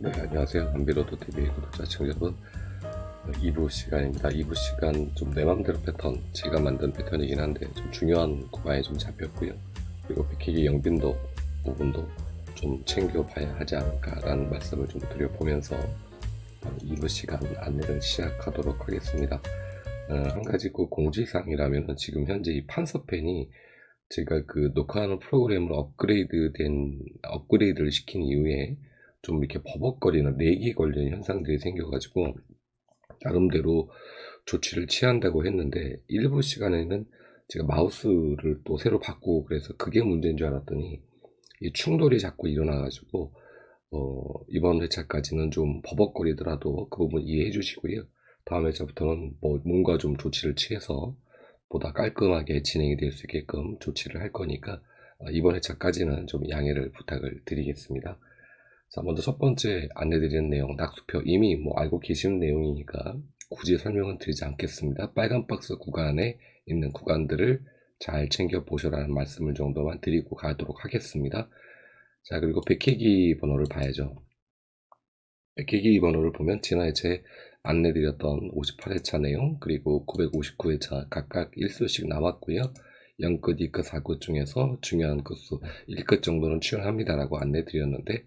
네, 안녕하세요. 안비로드 TV 구독자 시청자 여러분. 2부 시간입니다. 2부 시간 좀 내 맘대로 패턴, 제가 만든 패턴이긴 한데 좀 중요한 구간에 좀 잡혔고요. 그리고 백희기 영빈도 부분도 좀 챙겨봐야 하지 않을까라는 말씀을 좀 드려보면서 2부 시간 안내를 시작하도록 하겠습니다. 한 가지 그 공지사항이라면 지금 현재 이 판서펜이 제가 그 녹화하는 프로그램을 업그레이드를 시킨 이후에 좀 이렇게 버벅거리는 렉이 걸리는 현상들이 생겨가지고 나름대로 조치를 취한다고 했는데 일부 시간에는 제가 마우스를 또 새로 바꾸고 그래서 그게 문제인 줄 알았더니 이 충돌이 자꾸 일어나가지고 이번 회차까지는 좀 버벅거리더라도 그 부분 이해해 주시고요. 다음 회차부터는 뭐 뭔가 좀 조치를 취해서 보다 깔끔하게 진행이 될 수 있게끔 조치를 할 거니까 이번 회차까지는 좀 양해를 부탁을 드리겠습니다. 자, 먼저 첫 번째 안내드리는 내용, 낙수표 이미 뭐 알고 계시는 내용이니까 굳이 설명은 드리지 않겠습니다. 빨간 박스 구간에 있는 구간들을 잘 챙겨 보셔라는 말씀을 정도만 드리고 가도록 하겠습니다. 자, 그리고 백회기 번호를 봐야죠. 백회기 번호를 보면 지난 회차에 안내드렸던 58회차 내용 그리고 959회차 각각 1수씩 남았고요. 0끝, 2끝, 4끝 중에서 중요한 끝수 1끝 정도는 출연합니다라고 안내드렸는데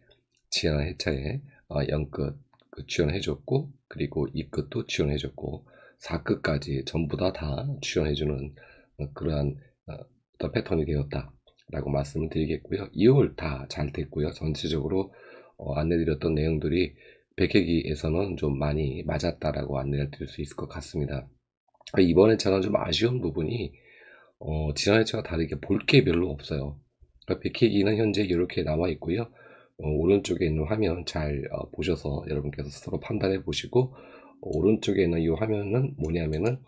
지난 회차에 0끝 출연해줬고 그리고 2끝도 출연해줬고 4끝까지 전부 다 출연해주는 그러한 어떤 패턴이 되었다라고 말씀을 드리겠고요. 2월 다 잘 됐고요. 전체적으로 안내드렸던 내용들이 백회기에서는 좀 많이 맞았다라고 안내를 드릴 수 있을 것 같습니다. 이번 회차는 좀 아쉬운 부분이 지난 회차와 다르게 볼 게 별로 없어요. 그러니까 백회기는 현재 이렇게 나와 있고요. 오른쪽에 있는 화면 잘 보셔서 여러분께서 스스로 판단해 보시고 오른쪽에 있는 이 화면은 뭐냐면은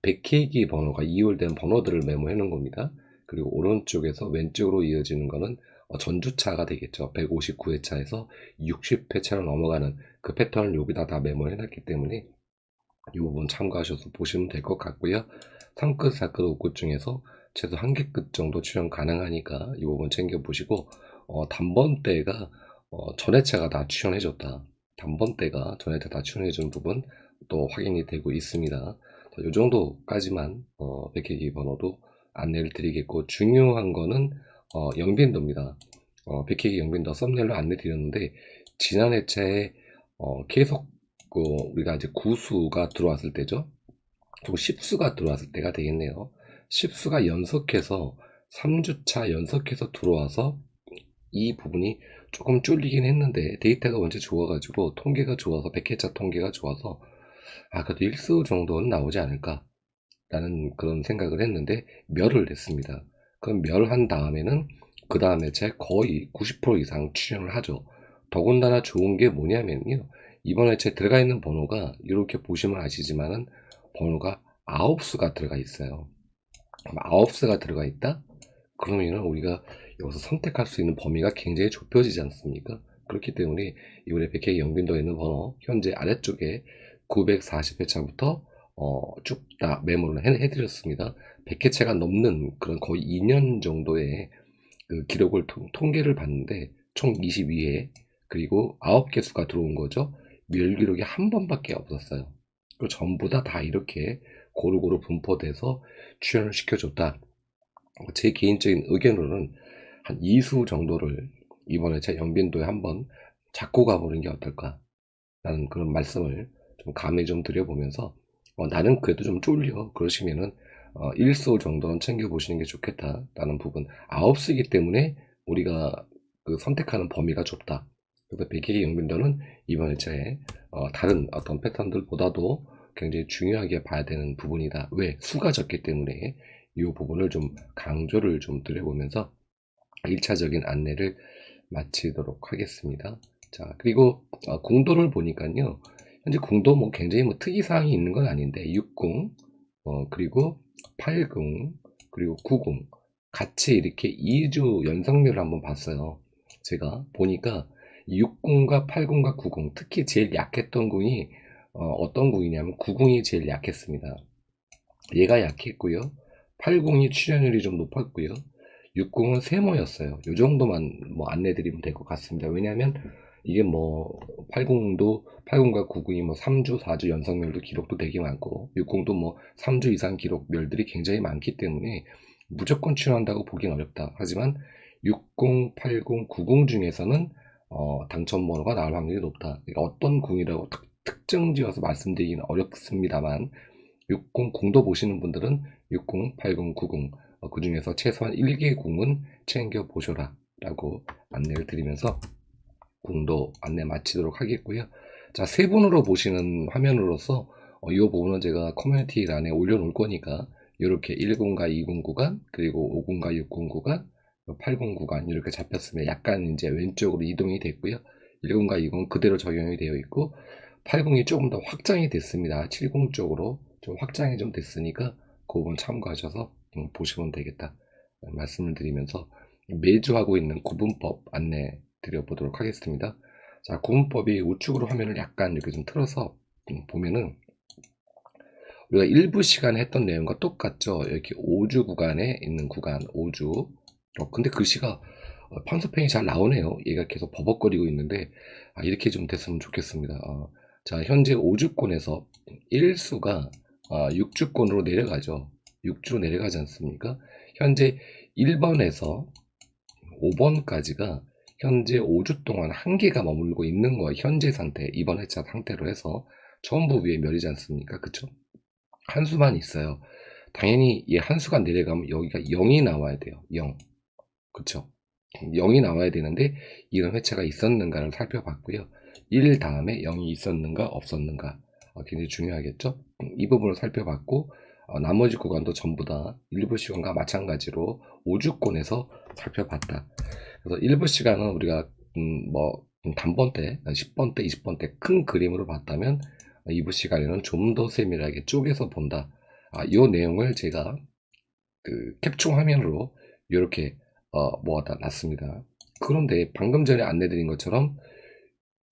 백회기 번호가 이율된 번호들을 메모해 놓은 겁니다. 그리고 오른쪽에서 왼쪽으로 이어지는 거는 전주차가 되겠죠. 159회차에서 60회차로 넘어가는 그 패턴을 여기다 다 메모해 놨기 때문에 이 부분 참고하셔서 보시면 될 것 같고요. 3끝, 4끝, 5끝 중에서 최소 1개 끝 정도 출연 가능하니까 이 부분 챙겨보시고 단번대가 전회차가 다 출연해줬다. 단번대가 전회차 다 출연해준 부분 또 확인이 되고 있습니다. 이 정도까지만 백회기 번호도 안내를 드리겠고 중요한 거는 영빈도입니다. 백회기 영빈도 썸네일로 안내 드렸는데 지난 회차에 계속 우리가 이제 구수가 들어왔을 때죠. 또 10수가 들어왔을 때가 되겠네요. 10수가 연속해서 3주차 연속해서 들어와서 이 부분이 조금 쫄리긴 했는데 데이터가 원체 좋아가지고 통계가 좋아서 100회차 통계가 좋아서 그래도 1수 정도는 나오지 않을까 라는 그런 생각을 했는데 멸을 냈습니다. 그럼 멸한 다음에는 그 다음 회차에 거의 90% 이상 출연을 하죠. 더군다나 좋은 게 뭐냐면요. 이번 회차에 들어가 있는 번호가 이렇게 보시면 아시지만은 번호가 9수가 들어가 있어요. 9수가 들어가 있다? 그러면 우리가 여기서 선택할 수 있는 범위가 굉장히 좁혀지지 않습니까? 그렇기 때문에 이번에 100회 영빈도에 있는 번호 현재 아래쪽에 940회차부터 쭉 다 메모를 해드렸습니다. 100회차가 넘는 그런 거의 2년 정도의 그 기록을 통계를 봤는데 총 22회 그리고 9개 수가 들어온 거죠. 멸 기록이 한 번밖에 없었어요. 그 전부 다 이렇게 고루고루 분포돼서 출연을 시켜줬다. 제 개인적인 의견으로는 한 2수 정도를 이번에 제 영빈도에 한번 잡고 가보는 게 어떨까 라는 그런 말씀을 좀 감히 좀 드려보면서 나는 그래도 좀 쫄려 그러시면은 1수 정도는 챙겨보시는 게 좋겠다 라는 부분 9수이기 때문에 우리가 그 선택하는 범위가 좁다. 그래서 백회기 영빈도는 이번 회차에 다른 어떤 패턴들보다도 굉장히 중요하게 봐야 되는 부분이다. 왜? 수가 적기 때문에 이 부분을 좀 강조를 좀 드려보면서 1차적인 안내를 마치도록 하겠습니다. 자, 그리고 공도를 보니까요. 현재 공도 뭐 굉장히 뭐 특이사항이 있는 건 아닌데 60, 그리고 80, 그리고 90 같이 이렇게 2주 연속률을 한번 봤어요. 제가 보니까 60과 80과 90 특히 제일 약했던 궁이 어떤 궁이냐면 90이 제일 약했습니다. 얘가 약했고요. 80이 출연율이 좀 높았고요. 60은 세모였어요. 이 정도만 뭐 안내드리면 될 것 같습니다. 왜냐하면 이게 뭐 80과 90이 뭐 3주, 4주 연속멸도 기록도 되게 많고 60도 뭐 3주 이상 기록멸들이 굉장히 많기 때문에 무조건 출연한다고 보긴 어렵다. 하지만 60, 80, 90 중에서는 당첨 번호가 나올 확률이 높다. 그러니까 어떤 궁이라고 특정 지어서 말씀드리기는 어렵습니다만 60, 궁도 보시는 분들은 60, 80, 90 그 중에서 최소한 1개 궁은 챙겨 보셔라 라고 안내를 드리면서 궁도 안내 마치도록 하겠고요. 자, 세 분으로 보시는 화면으로서 이 부분은 제가 커뮤니티란에 올려놓을 거니까 이렇게 10과 20 구간 그리고 50과 60 구간 80 구간 이렇게 잡혔으면 약간 이제 왼쪽으로 이동이 됐고요. 10과 20은 그대로 적용이 되어 있고 80이 조금 더 확장이 됐습니다. 70 쪽으로 좀 확장이 좀 됐으니까 그 부분 참고하셔서 보시면 되겠다 말씀을 드리면서 매주 하고 있는 구분법 안내 드려보도록 하겠습니다. 자, 구분법이 우측으로 화면을 약간 이렇게 좀 틀어서 보면은 우리가 일부 시간에 했던 내용과 똑같죠. 이렇게 5주 구간에 있는 구간 5주 근데 글씨가 판서펜이 잘 나오네요. 얘가 계속 버벅거리고 있는데 이렇게 좀 됐으면 좋겠습니다. 자, 현재 5주권에서 1수가 6주권으로 내려가죠. 6주로 내려가지 않습니까? 현재 1번에서 5번까지가 현재 5주 동안 한 개가 머물고 있는 거예요. 현재 상태, 이번 회차 상태로 해서 전부 위에 멸이지 않습니까? 그쵸? 한 수만 있어요. 당연히 이 한 수가 내려가면 여기가 0이 나와야 돼요. 0. 그쵸? 0이 나와야 되는데 이런 회차가 있었는가를 살펴봤고요. 1 다음에 0이 있었는가 없었는가 굉장히 중요하겠죠? 이 부분을 살펴봤고 나머지 구간도 전부 다 일부 시간과 마찬가지로 5주권에서 살펴봤다. 그래서 일부 시간은 우리가 단번 때, 10번 때, 20번 때 큰 그림으로 봤다면 2부 시간에는 좀 더 세밀하게 쪼개서 본다. 이 내용을 제가 그 캡처 화면으로 이렇게 모아다 놨습니다. 그런데 방금 전에 안내드린 것처럼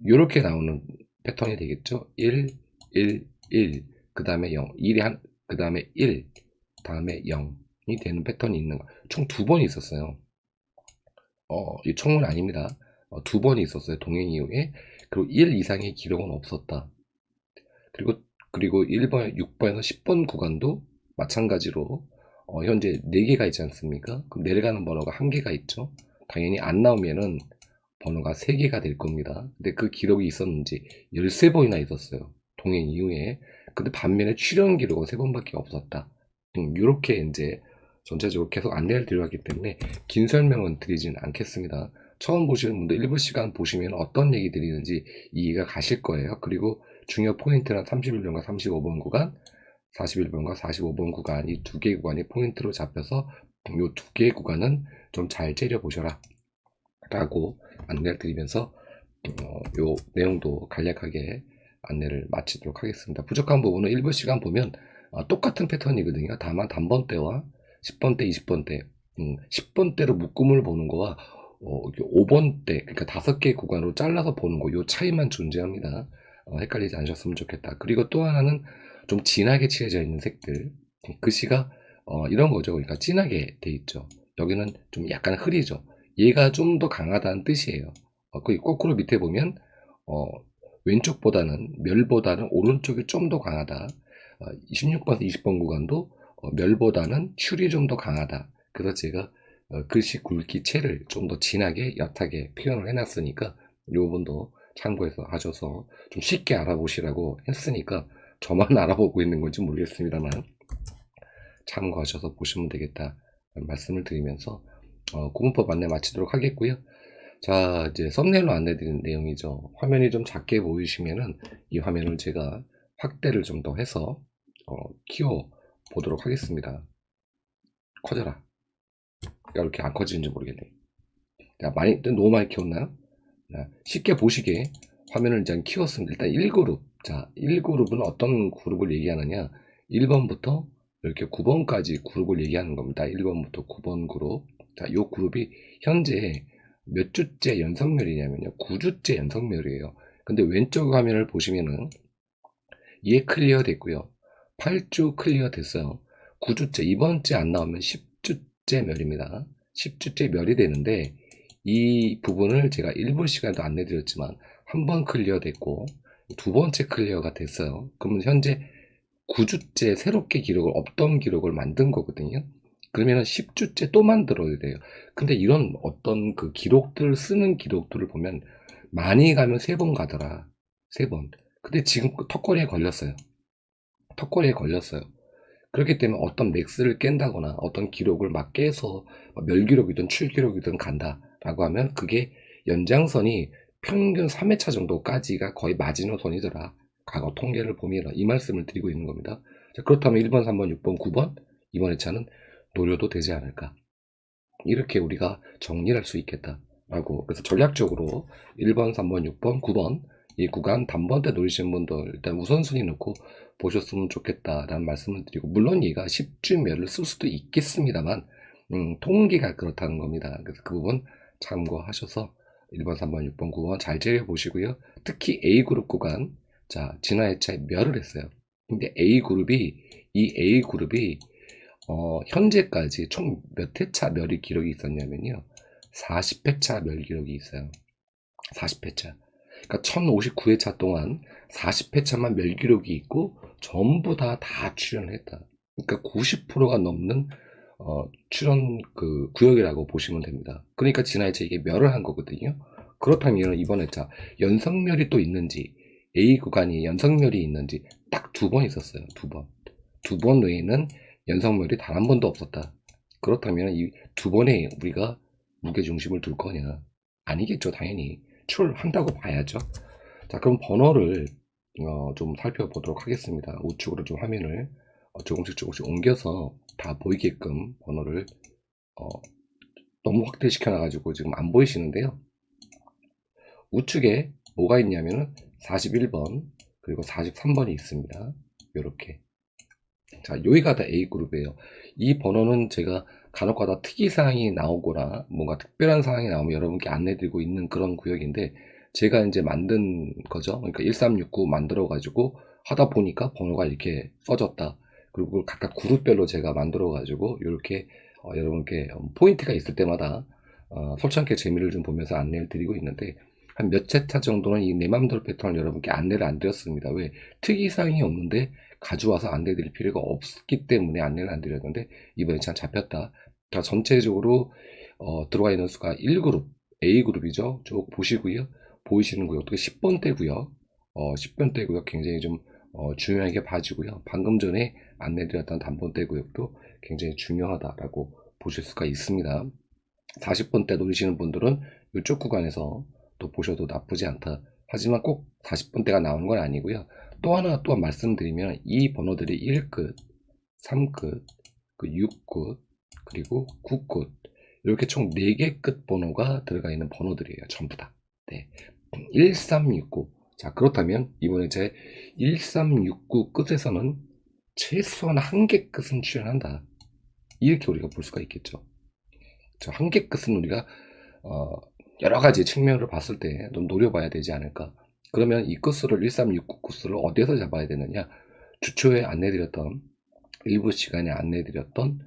이렇게 나오는 패턴이 되겠죠. 1, 1, 1, 그 다음에 0, 1이 그 다음에 1, 다음에 0이 되는 패턴이 있는 거. 총 2번이 있었어요. 이 총은 아닙니다. 2번이 있었어요. 동행 이후에. 그리고 1 이상의 기록은 없었다. 그리고 1번, 6번에서 10번 구간도 마찬가지로 현재 4개가 있지 않습니까? 그럼 내려가는 번호가 1개가 있죠. 당연히 안 나오면은 번호가 3개가 될 겁니다. 근데 그 기록이 있었는지 13번이나 있었어요. 동행 이후에. 근데 반면에 출연 기록은 3번밖에 없었다. 이렇게 이제 전체적으로 계속 안내를 드려왔기 때문에 긴 설명은 드리진 않겠습니다. 처음 보시는 분들 1부 시간 보시면 어떤 얘기 드리는지 이해가 가실 거예요. 그리고 중요 포인트는 31번과 35번 구간, 41번과 45번 구간 이 2개 구간이 포인트로 잡혀서 이 2개 구간은 좀 잘 째려보셔라 라고 안내를 드리면서 요 내용도 간략하게 안내를 마치도록 하겠습니다. 부족한 부분은 1부 시간 보면 똑같은 패턴이거든요. 다만 단번 때와 10번 때, 20번 때 10번 때로 묶음을 보는 거와 5번 때 그러니까 5개 구간으로 잘라서 보는 거 요 차이만 존재합니다. 헷갈리지 않으셨으면 좋겠다. 그리고 또 하나는 좀 진하게 칠해져 있는 색들 글씨가 이런 거죠. 그러니까 진하게 돼 있죠. 여기는 좀 약간 흐리죠. 얘가 좀 더 강하다는 뜻이에요. 거꾸로 밑에 보면 왼쪽보다는 멸보다는 오른쪽이 좀 더 강하다. 16번에서 20번 구간도 멸보다는 출이 좀 더 강하다. 그래서 제가 글씨 굵기체를 좀 더 진하게 옅하게 표현을 해놨으니까 이 부분도 참고해서 하셔서 좀 쉽게 알아보시라고 했으니까 저만 알아보고 있는 건지 모르겠습니다만 참고하셔서 보시면 되겠다 말씀을 드리면서 구문법 안내 마치도록 하겠고요. 자, 이제 썸네일로 안내드린 내용이죠. 화면이 좀 작게 보이시면은 이 화면을 제가 확대를 좀 더 해서 키워 보도록 하겠습니다. 커져라. 이렇게 안 커지는지 모르겠네. 너무 많이 키웠나요? 쉽게 보시게 화면을 이제 키웠습니다. 일단 1그룹. 자, 1그룹은 어떤 그룹을 얘기하느냐? 1번부터 이렇게 9번까지 그룹을 얘기하는 겁니다. 1번부터 9번 그룹. 자, 이 그룹이 현재 몇 주째 연속멸이냐면요. 9주째 연속멸이에요. 근데 왼쪽 화면을 보시면은 얘 클리어 됐고요. 8주 클리어 됐어요. 9주째, 이번 주에 안 나오면 10주째 멸입니다. 10주째 멸이 되는데 이 부분을 제가 1분 시간도 안내 드렸지만 한 번 클리어 됐고 두 번째 클리어가 됐어요. 그러면 현재 9주째 새롭게 기록을 없던 기록을 만든 거거든요. 그러면은 10주째 또 만들어야 돼요. 근데 이런 어떤 그 기록들 쓰는 기록들을 보면 많이 가면 3번 가더라. 3번. 근데 지금 턱걸이에 걸렸어요. 턱걸이에 걸렸어요. 그렇기 때문에 어떤 맥스를 깬다거나 어떤 기록을 막 깨서 멸기록이든 출기록이든 간다라고 하면 그게 연장선이 평균 3회차 정도까지가 거의 마지노선이더라. 과거 통계를 보면 이 말씀을 드리고 있는 겁니다. 자, 그렇다면 1번, 3번, 6번, 9번 이번 회차는 노려도 되지 않을까. 이렇게 우리가 정리를 할 수 있겠다라고. 그래서 전략적으로 1번, 3번, 6번, 9번 이 구간 단번대 노리시는 분들 일단 우선순위 놓고 보셨으면 좋겠다라는 말씀을 드리고, 물론 얘가 10주멸을 쓸 수도 있겠습니다만 통계가 그렇다는 겁니다. 그래서 그 부분 참고하셔서 1번, 3번, 6번, 9번 잘 재려보시고요. 특히 A그룹 구간, 자 지난 회차에 멸을 했어요. 근데 이 A그룹이 현재까지 총 몇 회차 멸이 기록이 있었냐면요. 40회차 멸 기록이 있어요. 40회차. 그러니까 1059회차 동안 40회차만 멸 기록이 있고 전부 다 출연을 했다. 그러니까 90%가 넘는 출연 그 구역이라고 보시면 됩니다. 그러니까 지난 회차 이게 멸을 한 거거든요. 그렇다면 이번 회차 연성멸이 또 있는지, A 구간이 연성멸이 있는지 딱 2번 있었어요. 2번. 2번 외에는 연성멸이 단 한 번도 없었다. 그렇다면 이 2번에 우리가 무게중심을 둘 거냐? 아니겠죠, 당연히. 출한다고 봐야죠. 자, 그럼 번호를 좀 살펴보도록 하겠습니다. 우측으로 좀 화면을 조금씩 옮겨서 다 보이게끔 번호를 너무 확대시켜 놔가지고 지금 안 보이시는데요. 우측에 뭐가 있냐면은 41번 그리고 43번이 있습니다. 이렇게. 자, 여기가 다 A그룹이에요. 이 번호는 제가 간혹가다 특이사항이 나오거나 뭔가 특별한 사항이 나오면 여러분께 안내드리고 있는 그런 구역인데, 제가 이제 만든 거죠. 그러니까 1369 만들어가지고 하다 보니까 번호가 이렇게 써졌다. 그리고 각각 그룹별로 제가 만들어가지고 이렇게 여러분께 포인트가 있을 때마다 솔직하게 재미를 좀 보면서 안내를 드리고 있는데, 한 몇 회차 정도는 이 내 맘대로 패턴을 여러분께 안내를 안 드렸습니다. 왜? 특이사항이 없는데 가져와서 안내 드릴 필요가 없기 때문에 안내를 안 드렸는데, 이번에 참 잡혔다. 자, 전체적으로 들어가 있는 수가 1그룹, A그룹이죠. 쭉 보시고요. 보이시는 구역도 10번대 구역, 10번대 구역 굉장히 좀 중요하게 봐주고요. 방금 전에 안내 드렸던 단번대 구역도 굉장히 중요하다라고 보실 수가 있습니다. 40번대 노리시는 분들은 이쪽 구간에서 또 보셔도 나쁘지 않다. 하지만 꼭 40번대가 나오는 건 아니고요. 또 하나 또 말씀드리면 이 번호들이 1끝, 3끝, 그 6끝, 그리고 9끝 이렇게 총 4개 끝 번호가 들어가 있는 번호들이에요. 전부 다. 네. 1369. 자, 그렇다면 이번에 제 1369 끝에서는 최소한 1개 끝은 출연한다. 이렇게 우리가 볼 수가 있겠죠. 저 1개 끝은 우리가 여러 가지 측면으로 봤을 때 좀 노려봐야 되지 않을까. 그러면 이 끝수를 1369 끝수를 어디에서 잡아야 되느냐? 주초에 안내드렸던 일부 시간에 안내드렸던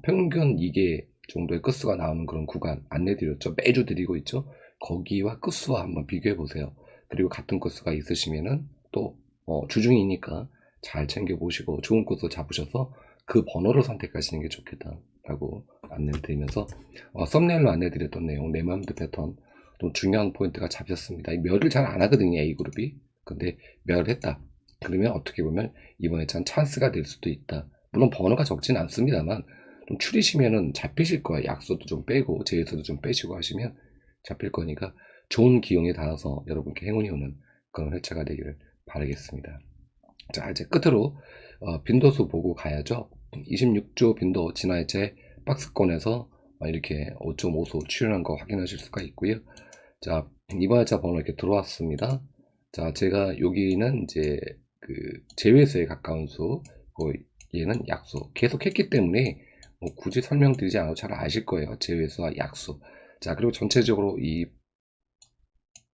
평균 2개 정도의 끝수가 나오는 그런 구간 안내드렸죠. 매주 드리고 있죠. 거기와 끝수와 한번 비교해 보세요. 그리고 같은 끝수가 있으시면은 또 주중이니까 잘 챙겨 보시고 좋은 끝수 잡으셔서 그 번호를 선택하시는 게 좋겠다라고 안내를 드리면서 썸네일로 안내드렸던 내용 내 맘대로 패턴 좀 중요한 포인트가 잡혔습니다. 멸을 잘 안 하거든요, A그룹이. 근데 멸을 했다. 그러면 어떻게 보면 이번에 참 찬스가 될 수도 있다. 물론 번호가 적진 않습니다만 좀 추리시면은 잡히실 거예요. 약수도 좀 빼고 제외수도 좀 빼시고 하시면 잡힐 거니까 좋은 기용에 닿아서 여러분께 행운이 오는 그런 회차가 되기를 바라겠습니다. 자, 이제 끝으로 빈도수 보고 가야죠. 26조 빈도 지난 회차에 박스권에서 이렇게 5.5소 출연한 거 확인하실 수가 있고요. 자, 이번 회차 번호 이렇게 들어왔습니다. 자, 제가 여기는 이제 그 제외수에 가까운 수, 얘는 약수 계속 했기 때문에 뭐 굳이 설명드리지 않아도 잘 아실 거예요. 제외수와 약수. 자, 그리고 전체적으로 이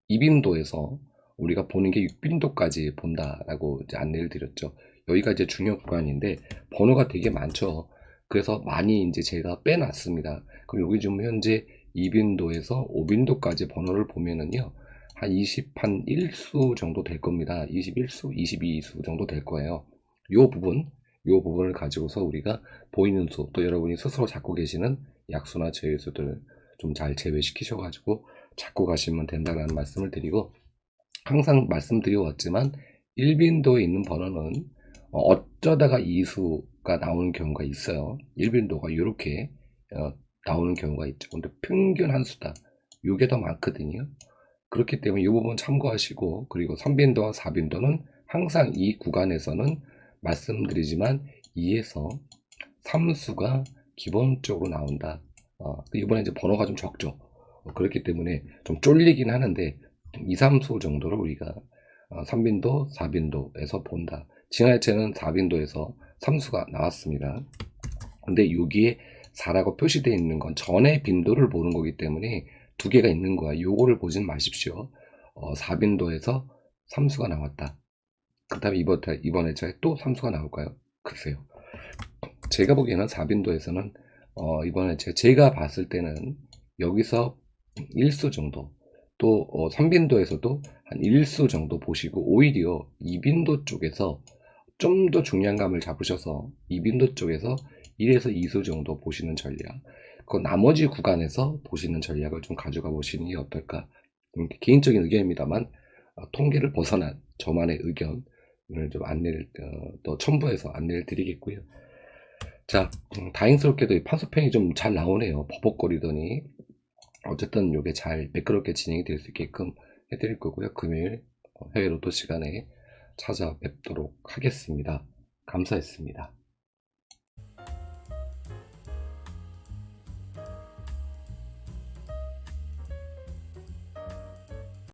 빈도에서 우리가 보는 게 6빈도까지 본다라고 이제 안내를 드렸죠. 여기가 이제 중요 구간인데 번호가 되게 많죠. 그래서 많이 이제 제가 빼놨습니다. 그럼 여기 지금 현재 2빈도에서 5빈도까지 번호를 보면은요, 한 21수 정도 될 겁니다. 21수, 22수 정도 될 거예요. 요 부분을 가지고서 우리가 보이는 수, 또 여러분이 스스로 잡고 계시는 약수나 제외수들 좀 잘 제외시키셔가지고 잡고 가시면 된다라는 말씀을 드리고, 항상 말씀드려왔지만 1빈도에 있는 번호는 어쩌다가 이수가 나오는 경우가 있어요. 1빈도가 이렇게 나오는 경우가 있죠. 근데 평균 한 수다. 이게 더 많거든요. 그렇기 때문에 이 부분 참고하시고, 그리고 3빈도와 4빈도는 항상 이 구간에서는 말씀드리지만 2에서 3수가 기본적으로 나온다. 이번에 이제 번호가 좀 적죠. 그렇기 때문에 좀 쫄리긴 하는데 2, 3수 정도를 우리가 3빈도, 4빈도에서 본다. 지난해에는 4빈도에서 3수가 나왔습니다. 근데 여기에 4라고 표시되어 있는 건 전의 빈도를 보는 거기 때문에 두 개가 있는 거야. 요거를 보진 마십시오. 4빈도에서 3수가 나왔다. 그 다음에 이번 해차에 또 3수가 나올까요? 글쎄요. 제가 보기에는 4빈도에서는 이번 해차에 제가 봤을 때는 여기서 1수 정도, 또 3빈도에서도 한 1수 정도 보시고, 오히려 2빈도 쪽에서 좀 더 중량감을 잡으셔서 2빈도 쪽에서 1에서 2수 정도 보시는 전략, 그 나머지 구간에서 보시는 전략을 좀 가져가 보시는 게 어떨까. 개인적인 의견입니다만 통계를 벗어난 저만의 의견을 좀 안내를 또 첨부해서 안내를 드리겠고요. 자, 다행스럽게도 판소평이 좀 잘 나오네요. 버벅거리더니. 어쨌든 이게 잘 매끄럽게 진행이 될 수 있게끔 해드릴 거고요. 금요일 해외 로또 시간에 찾아뵙도록 하겠습니다. 감사했습니다.